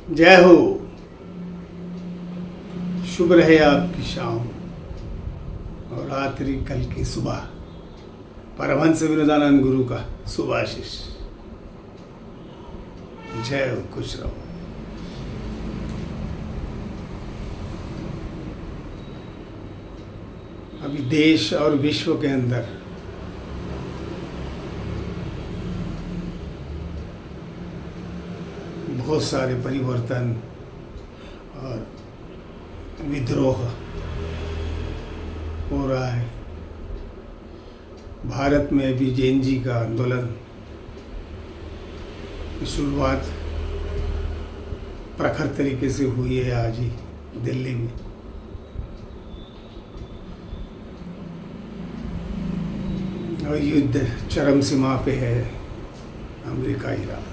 जय हो। शुभ रहे आपकी शाम और रात्रि कल की सुबह। परमहंस विनोदानंद गुरु का शुभाशीष। जय हो, खुश रहो। अभी देश और विश्व के अंदर बहुत सारे परिवर्तन और विद्रोह हो रहा है। भारत में भी जैन जी का आंदोलन की शुरुआत प्रखर तरीके से हुई है आज ही दिल्ली में। और युद्ध चरम सीमा पे है अमेरिका ईरान।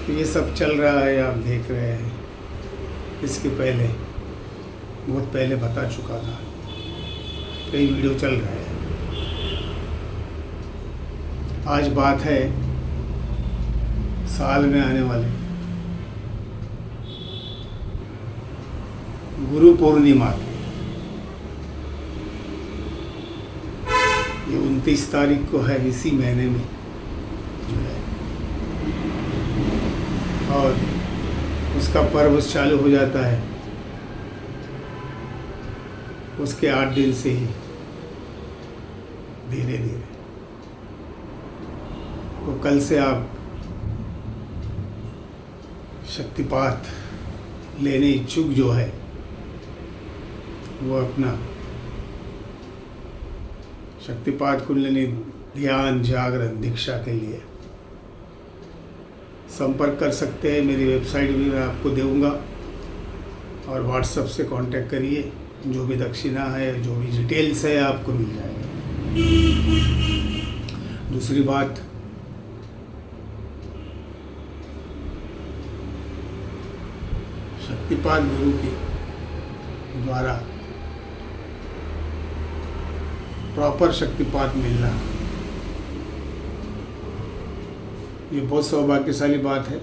ये सब चल रहा है, आप देख रहे हैं। इसके पहले बहुत पहले बता चुका था, कई वीडियो चल रहे हैं। आज बात है साल में आने वाले गुरु पूर्णिमा की। ये 29 तारीख को है, इसी महीने में जुलाई, और उसका पर्व चालू हो जाता है उसके 8 दिन से ही धीरे धीरे। तो कल से आप शक्तिपात लेने इच्छुक जो है वो अपना शक्तिपात कुंडलिनी ध्यान जागरण दीक्षा के लिए संपर्क कर सकते हैं। मेरी वेबसाइट भी मैं आपको दूंगा और व्हाट्सएप से कांटेक्ट करिए। जो भी दक्षिणा है, जो भी डिटेल्स है, आपको मिल जाएगा। दूसरी बात, शक्तिपात गुरु के द्वारा प्रॉपर शक्तिपात मिलना, ये बहुत सौभाग्यशाली बात है।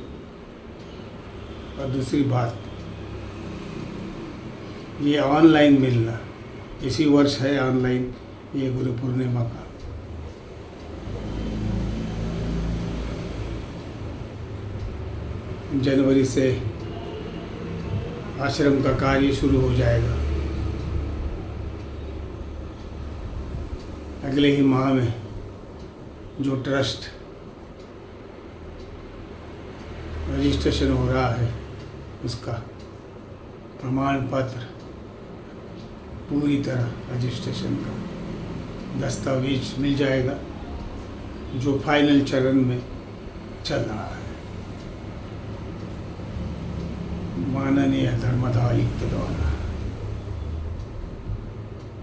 और दूसरी बात, ये ऑनलाइन मिलना, इसी वर्ष है ऑनलाइन ये गुरु पूर्णिमा का। जनवरी से आश्रम का कार्य शुरू हो जाएगा। अगले ही माह में जो ट्रस्ट रजिस्ट्रेशन हो रहा है उसका प्रमाण पत्र, पूरी तरह रजिस्ट्रेशन का दस्तावेज मिल जाएगा, जो फाइनल चरण में चल रहा है। माननीय धर्मायुक्त द्वारा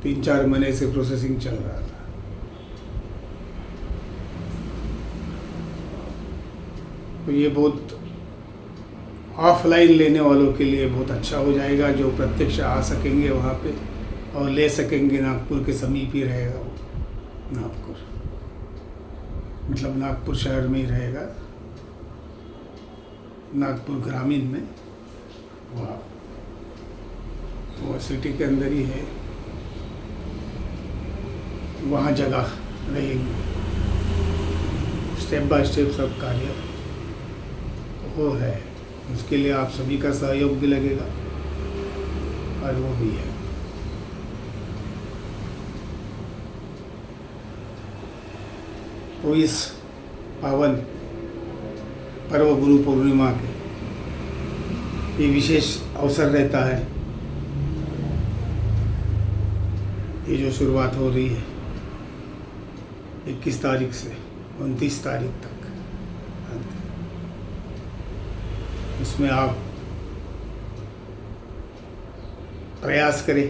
3-4 महीने से प्रोसेसिंग चल रहा था। तो ये बहुत ऑफलाइन लेने वालों के लिए बहुत अच्छा हो जाएगा, जो प्रत्यक्ष आ सकेंगे वहाँ पे और ले सकेंगे। नागपुर के समीप ही रहेगा वो, नागपुर मतलब नागपुर शहर में ही रहेगा, नागपुर ग्रामीण में, वो सिटी के अंदर ही है, वहाँ जगह रहेगी। स्टेप बाय स्टेप सब कार्य वो है। उसके लिए आप सभी का सहयोग भी लगेगा और वो भी है। तो इस पावन पर्व गुरु पूर्णिमा के ये विशेष अवसर रहता है। ये जो शुरुआत हो रही है 21 तारीख से 29 तारीख तक, उसमें आप प्रयास करें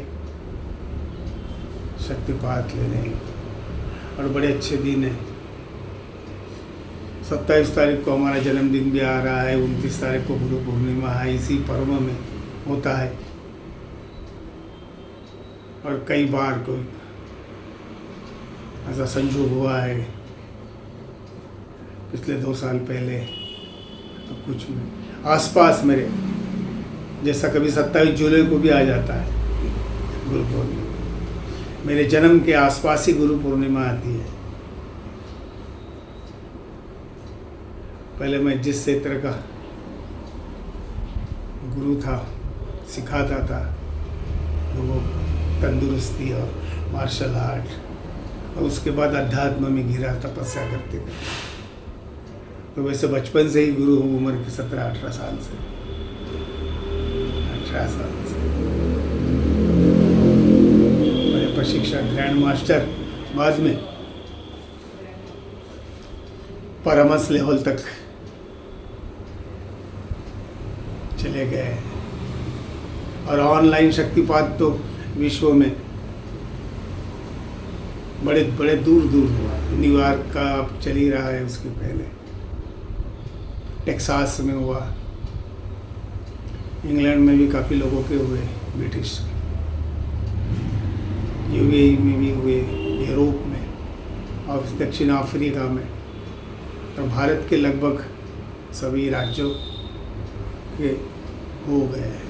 शक्तिपात लेने। और बड़े अच्छे दिन है। 27 तारीख को हमारा जन्मदिन भी आ रहा है, 29 तारीख को गुरु पूर्णिमा है, इसी पर्व में होता है। और कई बार कोई ऐसा संजोग हुआ है, पिछले 2 साल पहले तो कुछ में आसपास मेरे, जैसा कभी 27 जुलाई को भी आ जाता है गुरु पूर्णिमा, मेरे जन्म के आसपास ही गुरु पूर्णिमा आती है। पहले मैं जिस क्षेत्र का गुरु था, सिखाता था लोगों को तंदुरुस्ती और मार्शल आर्ट, और उसके बाद अध्यात्म में गिरा, तपस्या करते थे। तो वैसे बचपन से ही गुरु हूँ, उम्र के 17-18 साल से, 18 साल से मेरे प्रशिक्षक ग्रैंड मास्टर, बाद में परमहंस लेवल तक चले गए। और ऑनलाइन शक्तिपात तो विश्व में बड़े बड़े दूर दूर हुआ। न्यूयॉर्क का अब चल ही रहा है, उसके पहले टेक्सास में हुआ, इंग्लैंड में भी काफ़ी लोगों के हुए, ब्रिटिश, यूएई में भी हुए, यूरोप में और दक्षिण अफ्रीका में, और भारत के लगभग सभी राज्यों के हो गए हैं।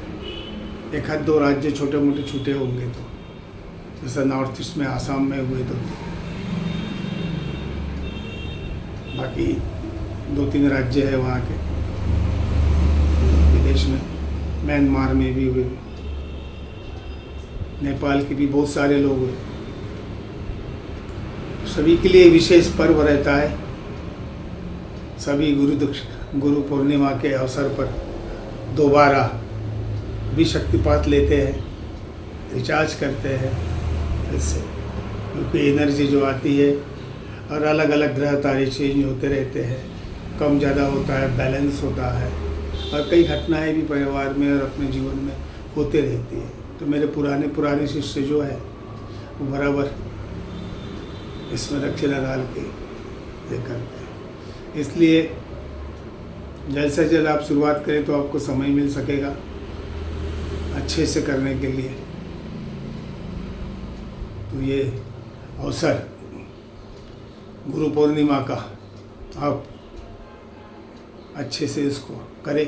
एक आध दो राज्य छोटे मोटे छूटे होंगे, तो जैसा नॉर्थ ईस्ट में आसाम में हुए, तो बाकी 2-3 राज्य है वहाँ के विदेश में, म्यांमार में भी हुए, नेपाल के भी बहुत सारे लोग हुए। सभी के लिए विशेष पर्व रहता है। सभी गुरु पूर्णिमा के अवसर पर दोबारा भी शक्तिपात लेते हैं, रिचार्ज करते हैं फिर से, क्योंकि एनर्जी जो आती है, और अलग अलग ग्रह तारे चेंज होते रहते हैं, कम ज़्यादा होता है, बैलेंस होता है, और कई घटनाएं भी परिवार में और अपने जीवन में होते रहती है। तो मेरे पुराने शिष्य जो है वो बराबर इसमें दक्षिणा डाल के ये करते हैं। इसलिए जल्द से जल्द आप शुरुआत करें तो आपको समय मिल सकेगा अच्छे से करने के लिए। तो ये अवसर गुरु पूर्णिमा का आप अच्छे से इसको करें।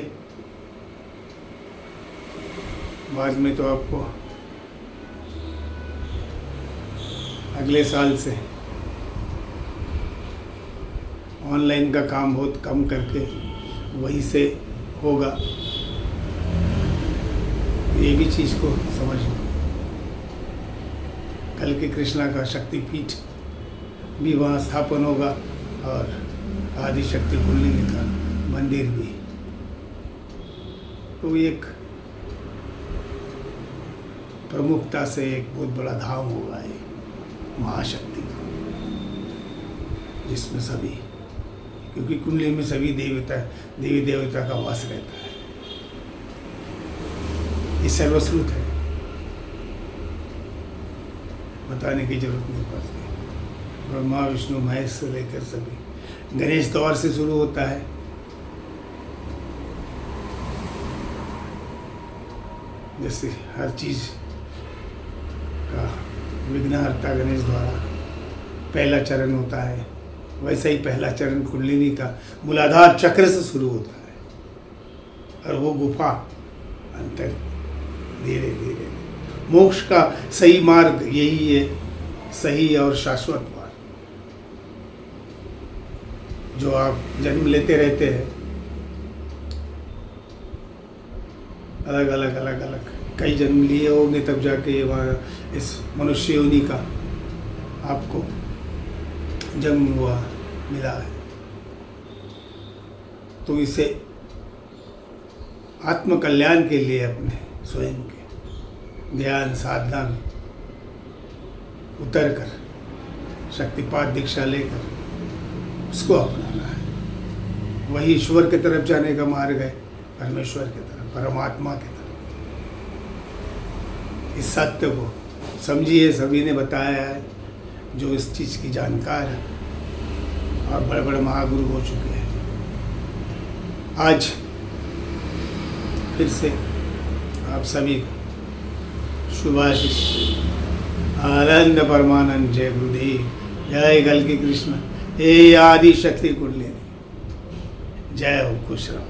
बाद में तो आपको अगले साल से ऑनलाइन का काम बहुत कम करके वहीं से होगा, ये भी चीज़ को समझो। कल के कृष्णा का शक्तिपीठ भी वहाँ स्थापन होगा, और आदिशक्ति कुंडलिनी का मंदिर भी। तो एक प्रमुखता से एक बहुत बड़ा धाम होगा ये महाशक्ति का, जिसमें सभी, क्योंकि कुंडली में सभी देवी देवता का वास रहता है। ये सर्वश्रुत है, बताने की जरूरत नहीं पड़ती। ब्रह्मा विष्णु महेश से लेकर सभी, गणेश द्वार से शुरू होता है, जैसे हर चीज़ का विघ्नहर्ता गणेश द्वारा पहला चरण होता है, वैसे ही पहला चरण कुंडलिनी का मूलाधार चक्र से शुरू होता है, और वो गुफा अंतर धीरे धीरे मोक्ष का सही मार्ग यही है, सही और शाश्वत मार्ग, जो आप जन्म लेते रहते हैं, अलग अलग कई जन्म लिए होंगे, तब जाके ये वहाँ इस मनुष्य योनि का आपको जन्म हुआ मिला है। तो इसे आत्म कल्याण के लिए अपने स्वयं के ध्यान साधना में उतर कर शक्तिपात दीक्षा लेकर उसको अपनाना है। वही ईश्वर की तरफ जाने का मार्ग है, परमेश्वर की तरफ, परमात्मा की तरफ। इस सत्य को समझिए, सभी ने बताया है, जो इस चीज़ की जानकार है, और बड़े बड़े महागुरु हो चुके हैं। आज फिर से आप सभी को शुभाशीष, आनंद परमानंद, जय गुरुदेव, जय कल की कृष्ण, हे आदि शक्ति कुंडलिनी, जय हो, खुश रहो।